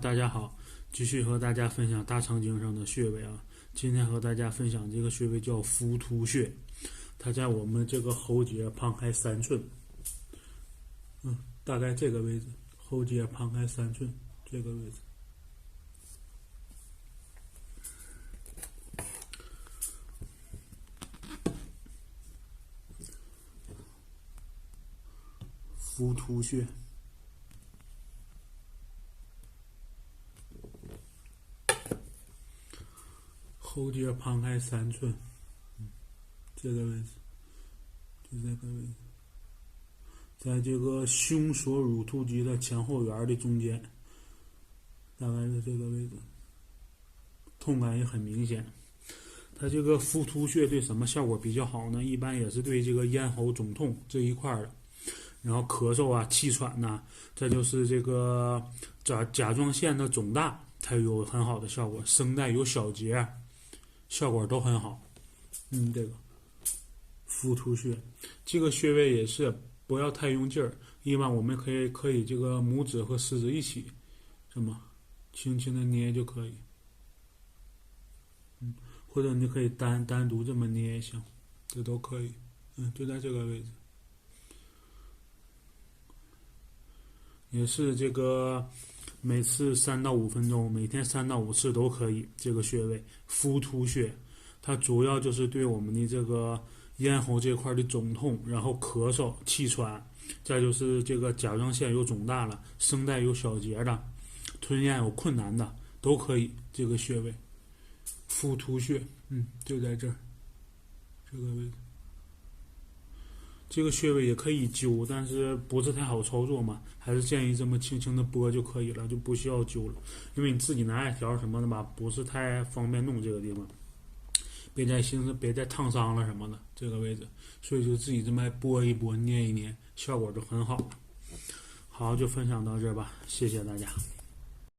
大家好，继续和大家分享大肠经上的穴位啊。今天和大家分享这个穴位叫浮突穴，它在我们这个喉结旁开3寸，大概这个位置，喉结旁开3寸这个位置。浮突穴。喉结旁开3寸，这个位置，就这个位置，在这个胸锁乳突肌的前后缘的中间，大概是这个位置，痛感也很明显。它这个浮突穴对什么效果比较好呢？一般也是对这个咽喉肿痛这一块的，然后咳嗽啊、气喘呐、再就是这个甲状腺的肿大，它有很好的效果。声带有小结，效果都很好。这个浮突穴，这个穴位也是不要太用劲儿，一般我们可以这个拇指和食指一起，这么轻轻的捏就可以。或者你可以单独这么捏也行，这都可以。就在这个位置，也是这个每次3到5分钟，每天3到5次都可以。这个穴位浮突穴，它主要就是对我们的这个咽喉这块的肿痛，然后咳嗽、气喘，再就是这个甲状腺有肿大了，声带有小结的，吞咽有困难的，都可以。这个穴位浮突穴，就在这儿，这个位置。这个穴位也可以灸，但是不是太好操作嘛，还是建议这么轻轻的拨就可以了，就不需要灸了。因为你自己拿艾条什么的吧，不是太方便弄这个地方，别再烫伤了什么的这个位置，所以就自己这么拨一拨、捏一捏，效果就很好。好，就分享到这儿吧，谢谢大家。